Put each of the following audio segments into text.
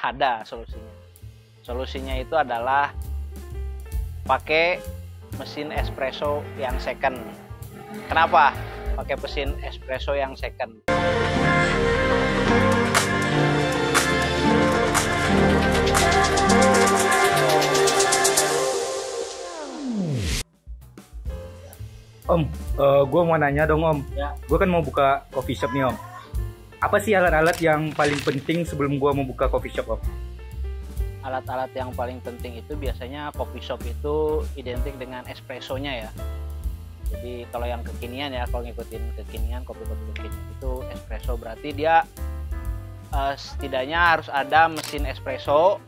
Ada solusinya. Solusinya itu adalah pakai mesin espresso yang second. Kenapa pakai mesin espresso yang second? Om, gue mau nanya dong Om. Ya. Gue kan mau buka coffee shop nih Om. Apa sih alat-alat yang paling penting sebelum gue mau buka coffee shop Om? Alat-alat yang paling penting itu biasanya coffee shop itu identik dengan espressonya ya. Jadi kalau yang kekinian ya, kalau ngikutin kekinian, kopi-kopi kekinian itu espresso, berarti dia setidaknya harus ada mesin espresso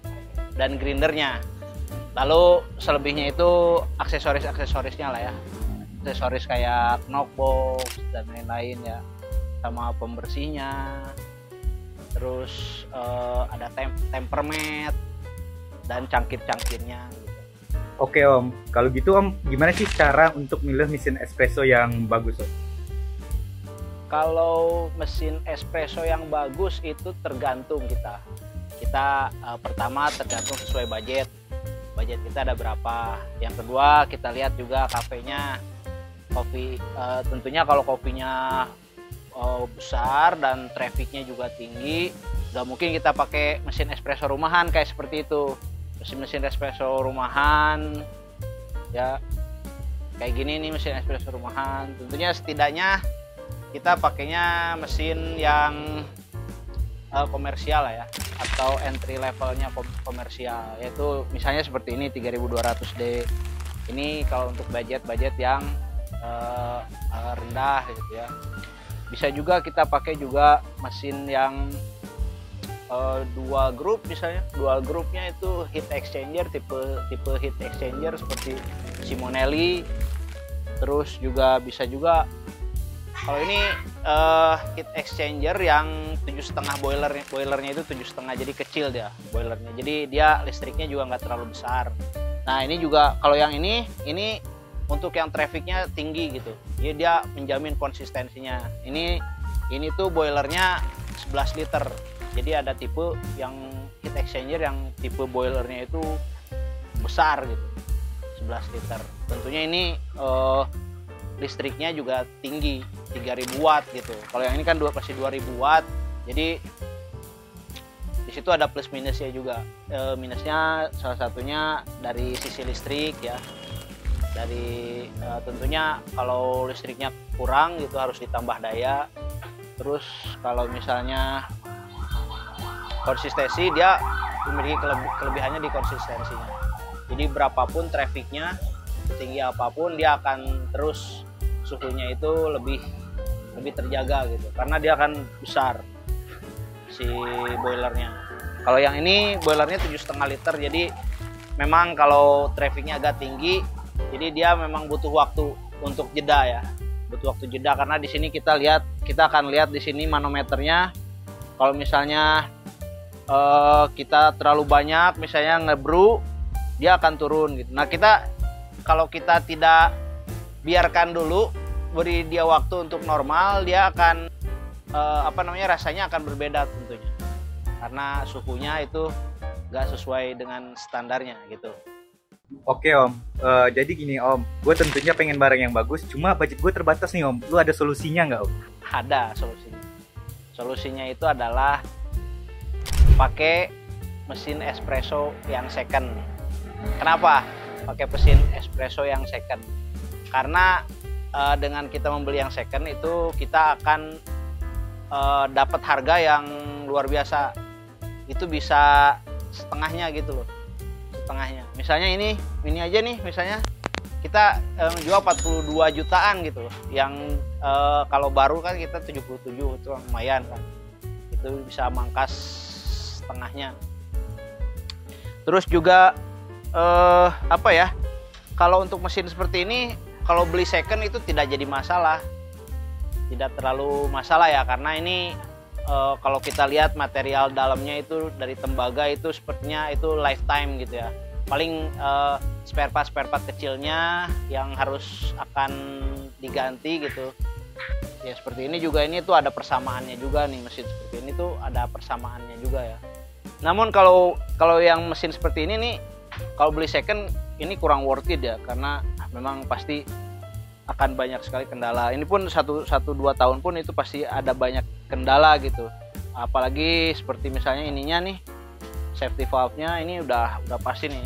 dan grindernya. Lalu selebihnya itu aksesoris-aksesorisnya lah ya. Aksesoris kayak knockbox dan lain-lain ya, sama pembersihnya. Terus ada temperment dan cangkir-cangkirnya gitu. Oke Om, kalau gitu Om, gimana sih cara untuk milih mesin espresso yang bagus Om? Kalau mesin espresso yang bagus itu tergantung kita. Pertama tergantung sesuai budget kita ada berapa. Yang kedua kita lihat juga kafenya. Tentunya kalau kopinya besar dan trafficnya juga tinggi, nggak mungkin kita pakai mesin espresso rumahan kayak seperti itu. Mesin espresso rumahan ya kayak gini nih, mesin espresso rumahan. Tentunya setidaknya kita pakainya mesin yang komersial lah ya, atau entry levelnya komersial, yaitu misalnya seperti ini 3200D. Ini kalau untuk budget yang rendah gitu ya. Bisa juga kita pakai juga mesin yang dual group, misalnya dual groupnya itu heat exchanger, tipe heat exchanger seperti Simonelli. Terus juga bisa juga kalau ini heat exchanger yang 7,5 boilernya itu 7,5, jadi kecil dia boilernya, jadi dia listriknya juga nggak terlalu besar. Nah ini juga kalau yang ini untuk yang trafficnya tinggi gitu, jadi dia menjamin konsistensinya. Ini tuh boilernya 11 liter, jadi ada tipe yang heat exchanger yang tipe boilernya itu besar gitu, 11 liter. Tentunya ini listriknya juga tinggi, 3000 watt gitu. Kalau yang ini kan pasti 2000 watt, jadi di situ ada plus minusnya juga. Minusnya salah satunya dari sisi listrik ya. Dari tentunya kalau listriknya kurang gitu harus ditambah daya. Terus kalau misalnya konsistensi, dia memiliki kelebihannya di konsistensinya. Jadi berapapun trafficnya, tinggi apapun, dia akan terus suhunya itu lebih terjaga gitu, karena dia akan besar si boilernya. Kalau yang ini boilernya 7,5 liter, jadi memang kalau trafficnya agak tinggi, jadi dia memang butuh waktu untuk jeda ya, butuh waktu jeda. Karena di sini kita akan lihat di sini manometernya. Kalau misalnya kita terlalu banyak misalnya ngebrew, dia akan turun gitu. Nah kalau kita tidak biarkan dulu, beri dia waktu untuk normal, dia akan rasanya akan berbeda tentunya, karena suhunya itu nggak sesuai dengan standarnya gitu. Oke Om, jadi gini Om, gue tentunya pengen barang yang bagus, cuma budget gue terbatas nih Om. Lu ada solusinya nggak Om? Ada solusinya. Solusinya itu adalah pakai mesin espresso yang second. Kenapa pakai mesin espresso yang second? Karena dengan kita membeli yang second itu kita akan dapat harga yang luar biasa. Itu bisa setengahnya gitu loh, setengahnya. Misalnya ini aja nih, misalnya kita jual 42 jutaan gitu loh. Yang kalau baru kan kita 77, itu lumayan kan. Itu bisa mangkas setengahnya. Terus juga kalau untuk mesin seperti ini, kalau beli second itu tidak jadi masalah, tidak terlalu masalah ya, karena ini kalau kita lihat material dalamnya itu dari tembaga, itu sepertinya itu lifetime gitu ya. Paling spare part kecilnya yang harus akan diganti gitu ya. Seperti ini juga, ini tuh ada persamaannya juga nih, mesin seperti ini tuh ada persamaannya juga ya. Namun kalau yang mesin seperti ini nih, kalau beli second ini kurang worth it ya, karena memang pasti akan banyak sekali kendala. Ini pun 1-2 tahun pun itu pasti ada banyak kendala gitu. Apalagi seperti misalnya ininya nih, safety valve-nya ini udah pasti nih.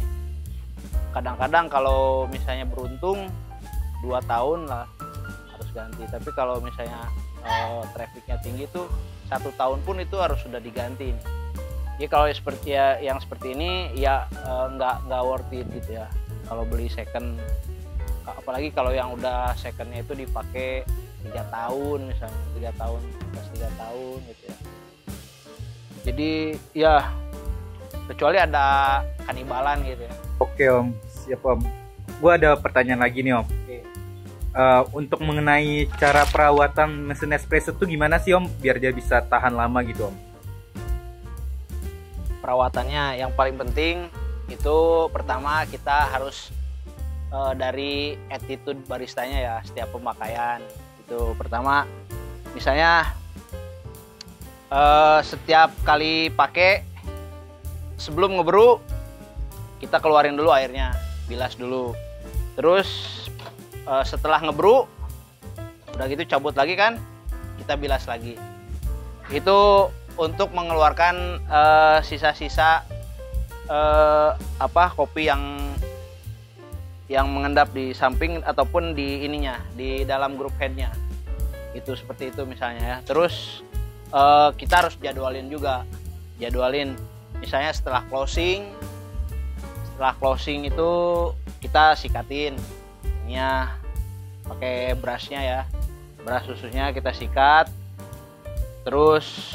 Kadang-kadang kalau misalnya beruntung 2 tahun lah harus ganti. Tapi kalau misalnya trafficnya tinggi tuh 1 tahun pun itu harus sudah diganti nih. Jadi kalau seperti yang seperti ini ya nggak worth it gitu ya kalau beli second, apalagi kalau yang udah secondnya itu dipakai 3 tahun misalnya, 3 tahun plus 3 tahun gitu ya. Jadi ya kecuali ada kanibalan gitu ya. Oke Om, siap Om. Gua ada pertanyaan lagi nih Om. Oke. Untuk mengenai cara perawatan mesin espresso tuh gimana sih Om biar dia bisa tahan lama gitu Om? Perawatannya yang paling penting itu pertama kita harus dari attitude baristanya ya, setiap pemakaian. Itu pertama, misalnya setiap kali pakai sebelum ngebrew kita keluarin dulu airnya, bilas dulu. Terus setelah ngebrew udah gitu cabut lagi kan, kita bilas lagi. Itu untuk mengeluarkan sisa-sisa kopi yang mengendap di samping ataupun di ininya, di dalam group headnya. Itu seperti itu misalnya ya. Terus kita harus jadwalin misalnya setelah closing itu kita sikatin ininya pakai brushnya ya, brush susunya kita sikat. Terus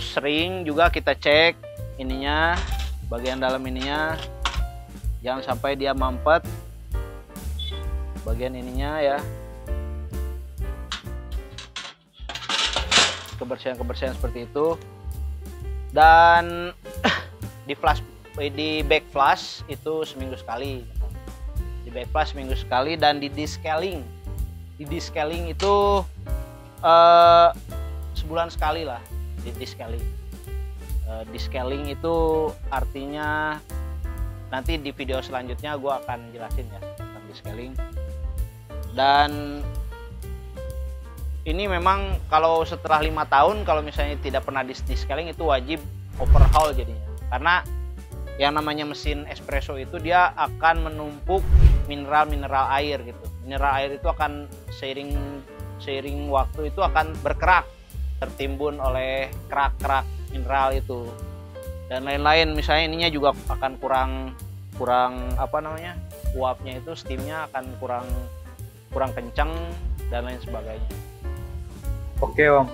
sering juga kita cek ininya, bagian dalam ininya, jangan sampai dia mampet bagian ininya ya. Kebersihan seperti itu. Dan di back flush itu seminggu sekali. Di back flush seminggu sekali, dan di descaling itu sebulan sekali lah. Di descaling itu artinya nanti di video selanjutnya gue akan jelasin ya tentang descaling. Dan ini memang kalau setelah 5 tahun kalau misalnya tidak pernah descaling itu wajib overhaul jadinya, karena yang namanya mesin espresso itu dia akan menumpuk mineral air gitu. Mineral air itu akan seiring waktu itu akan berkerak, tertimbun oleh kerak-kerak mineral itu dan lain-lain. Misalnya ininya juga akan kurang uapnya itu, steamnya akan kurang kencang dan lain sebagainya. Oke Om,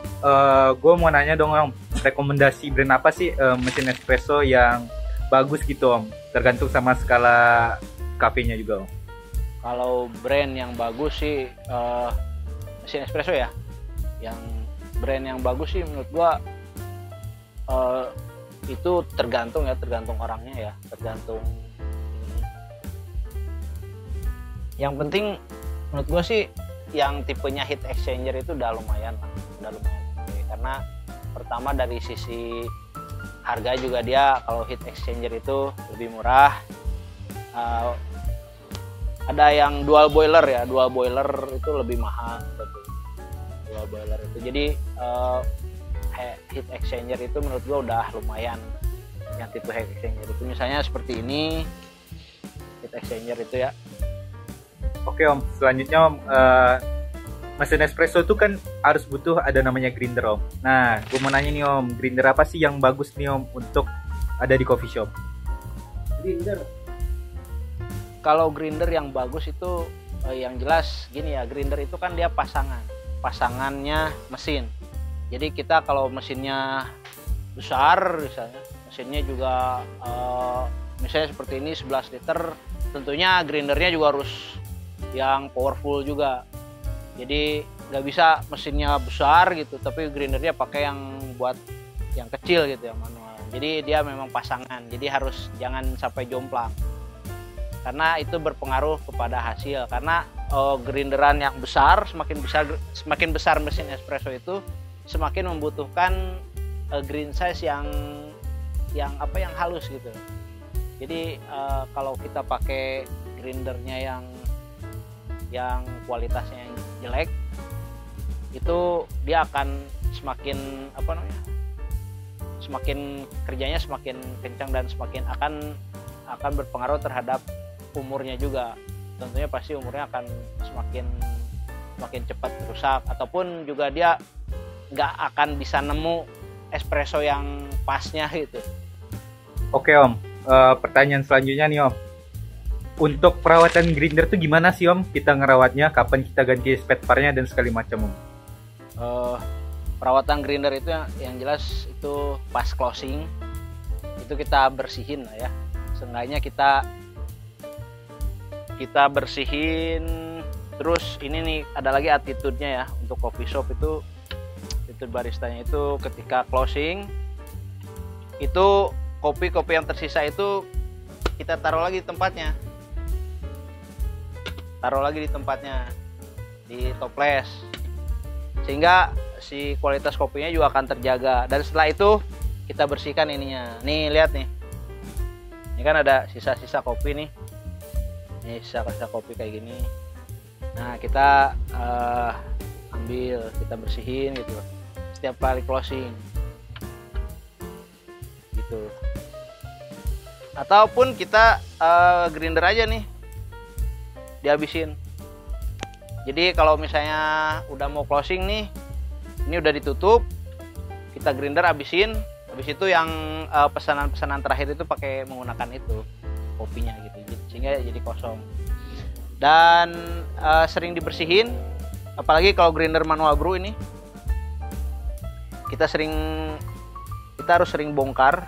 gue mau nanya dong Om, rekomendasi brand apa sih mesin espresso yang bagus gitu Om? Tergantung sama skala kafenya juga Om. Kalau brand yang bagus sih mesin espresso ya, yang brand yang bagus sih menurut gua itu tergantung orangnya ya, tergantung. Yang penting menurut gua sih yang tipenya heat exchanger itu udah lumayan okay. Karena pertama dari sisi harga juga dia kalau heat exchanger itu lebih murah. Ada yang dual boiler itu lebih mahal gitu. Dual boiler itu jadi heat exchanger itu menurut gua udah lumayan. Yang tipe heat exchanger itu misalnya seperti ini, heat exchanger itu ya. Oke Om, selanjutnya Om, mesin espresso itu kan harus butuh ada namanya grinder Om. Nah, gue mau nanya nih Om, grinder apa sih yang bagus nih Om untuk ada di coffee shop? Grinder. Kalau grinder yang bagus itu yang jelas gini ya, grinder itu kan dia pasangannya mesin. Jadi kita kalau mesinnya besar misalnya, mesinnya juga misalnya seperti ini 11 liter, tentunya grindernya juga harus yang powerful juga. Jadi nggak bisa mesinnya besar gitu tapi grindernya pakai yang buat yang kecil gitu, yang manual. Jadi dia memang pasangan, jadi harus jangan sampai jomplang karena itu berpengaruh kepada hasil. Karena grinderan yang besar, semakin besar mesin espresso itu semakin membutuhkan grind size yang apa yang halus gitu. Jadi kalau kita pakai grindernya yang kualitasnya yang jelek, itu dia akan semakin apa namanya, semakin kerjanya semakin kencang dan semakin akan berpengaruh terhadap umurnya juga. Tentunya pasti umurnya akan semakin cepat rusak, ataupun juga dia nggak akan bisa nemu espresso yang pasnya gitu. Oke Om, pertanyaan selanjutnya nih Om. Untuk perawatan grinder tuh gimana sih Om? Kita ngerawatnya, kapan kita ganti spare part-nya dan segala macam Om? Perawatan grinder itu yang jelas itu pas closing itu kita bersihin lah ya. Seenggaknya kita bersihin. Terus ini nih ada lagi attitude-nya ya, untuk coffee shop itu attitude baristanya itu ketika closing itu kopi yang tersisa itu kita taruh lagi di tempatnya, di toples, sehingga si kualitas kopinya juga akan terjaga. Dan setelah itu kita bersihkan ininya. Nih lihat nih, ini kan ada sisa-sisa kopi nih, sisa-sisa kopi kayak gini. Nah kita ambil, kita bersihin gitu setiap kali closing gitu. Ataupun kita grinder aja nih, dihabisin. Jadi kalau misalnya udah mau closing nih, ini udah ditutup, kita grinder habisin. Habis itu yang pesanan-pesanan terakhir itu pakai menggunakan itu kopinya gitu, sehingga jadi kosong. Dan sering dibersihin, apalagi kalau grinder manual brew ini kita harus sering bongkar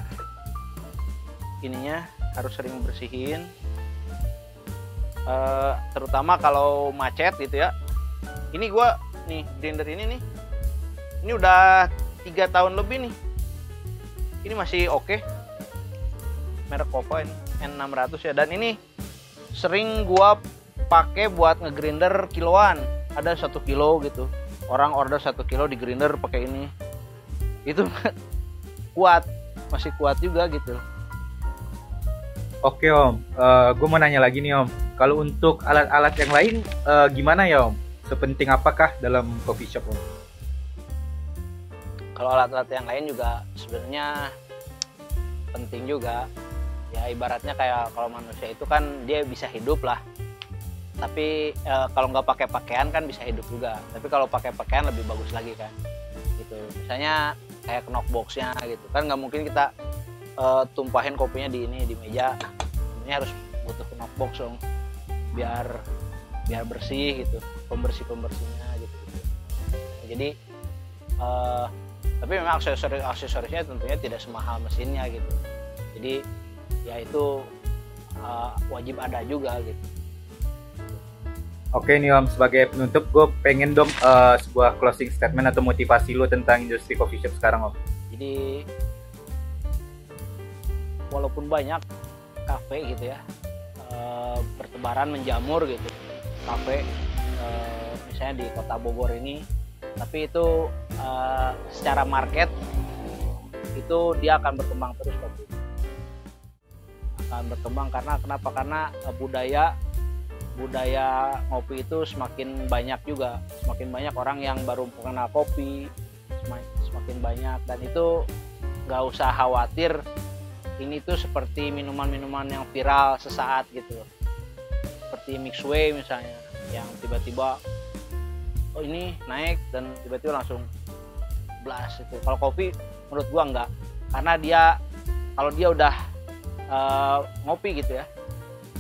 ininya, harus sering bersihin, terutama kalau macet gitu ya. Ini gua nih grinder ini udah 3 tahun lebih nih, ini masih oke. Merek Kopa ini N600 ya, dan ini sering gua pakai buat ngegrinder kiloan. Ada 1 kilo gitu, orang order 1 kilo di grinder pakai ini, itu kuat, masih kuat juga gitu. Oke Om, gue mau nanya lagi nih Om, kalau untuk alat-alat yang lain gimana ya Om? Sepenting apakah dalam coffee shop Om? Kalau alat-alat yang lain juga sebenarnya penting juga ya, ibaratnya kayak kalau manusia itu kan dia bisa hidup lah, tapi kalau nggak pakai pakaian kan bisa hidup juga, tapi kalau pakai pakaian lebih bagus lagi kan gitu. Misalnya kayak knockboxnya gitu kan, nggak mungkin kita tumpahin kopinya di meja. Ini harus butuh knockbox dong, biar bersih gitu, pembersihnya gitu. Jadi tapi memang aksesorisnya tentunya tidak semahal mesinnya gitu. Jadi ya itu wajib ada juga gitu. Oke nih Om, sebagai penutup gue pengen dong sebuah closing statement atau motivasi lo tentang industri coffee shop sekarang Om. Jadi walaupun banyak kafe gitu ya, bertebaran menjamur gitu kafe, misalnya di kota Bogor ini, tapi itu secara market itu dia akan berkembang terus kopi. Akan berkembang karena kenapa? Karena budaya ngopi itu semakin banyak juga, semakin banyak orang yang baru mengenal kopi, semakin banyak. Dan itu nggak usah khawatir ini tuh seperti minuman-minuman yang viral sesaat gitu loh, seperti Mixway misalnya, yang tiba-tiba oh ini naik dan tiba-tiba langsung blast itu. Kalau kopi menurut gua enggak, karena kalau dia udah ngopi gitu ya,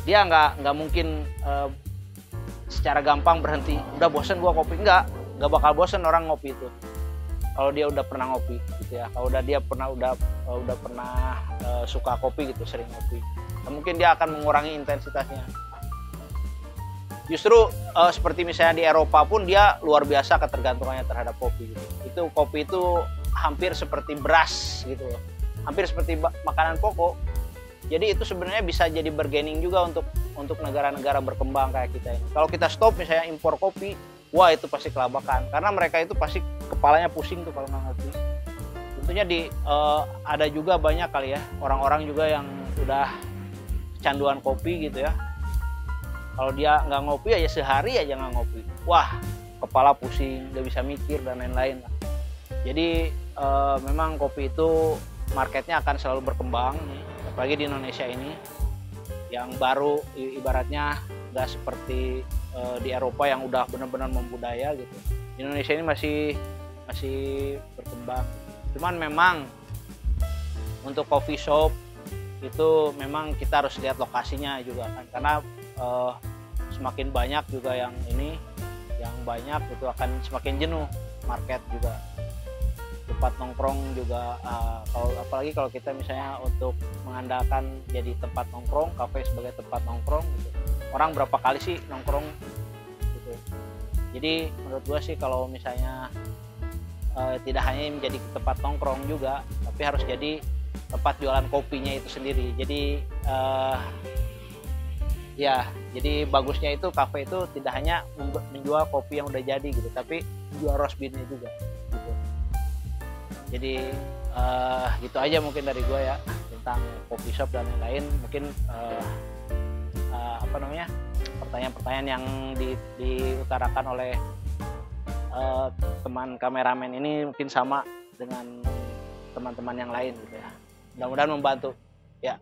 dia nggak mungkin secara gampang berhenti. Udah bosen gua kopi, nggak bakal bosen orang ngopi itu kalau dia udah pernah ngopi gitu ya. Kalau dia udah pernah suka kopi gitu, sering ngopi, nah, mungkin dia akan mengurangi intensitasnya. Justru seperti misalnya di Eropa pun dia luar biasa ketergantungannya terhadap kopi gitu. Itu kopi itu hampir seperti beras gitu loh, hampir seperti makanan pokok. Jadi itu sebenarnya bisa jadi bargaining juga untuk negara-negara berkembang kayak kita ini. Kalau kita stop misalnya impor kopi, wah itu pasti kelabakan, karena mereka itu pasti kepalanya pusing tuh kalau nggak ngopi. tentunya ada juga banyak kali ya orang-orang juga yang udah kecanduan kopi gitu ya. Kalau dia nggak ngopi aja sehari aja nggak ngopi, wah kepala pusing, nggak bisa mikir dan lain-lain. Jadi memang kopi itu marketnya akan selalu berkembang, apalagi di Indonesia ini yang baru, ibaratnya nggak seperti di Eropa yang udah benar-benar membudaya gitu. Di Indonesia ini masih berkembang. Cuman memang untuk coffee shop itu memang kita harus lihat lokasinya juga kan, karena semakin banyak juga yang banyak itu akan semakin jenuh market juga. Tempat nongkrong juga apalagi kalau kita misalnya untuk mengandalkan jadi tempat nongkrong, kafe sebagai tempat nongkrong gitu. Orang berapa kali sih nongkrong gitu. Jadi menurut gua sih kalau misalnya tidak hanya menjadi tempat nongkrong juga, tapi harus jadi tempat jualan kopinya itu sendiri. Jadi jadi bagusnya itu kafe itu tidak hanya menjual kopi yang udah jadi gitu, tapi jual roast beer-nya juga gitu. Jadi gitu aja mungkin dari gue ya tentang coffee shop dan lain-lain. Mungkin pertanyaan-pertanyaan yang diutarakan oleh teman kameramen ini mungkin sama dengan teman-teman yang lain gitu ya. Mudah-mudahan membantu ya.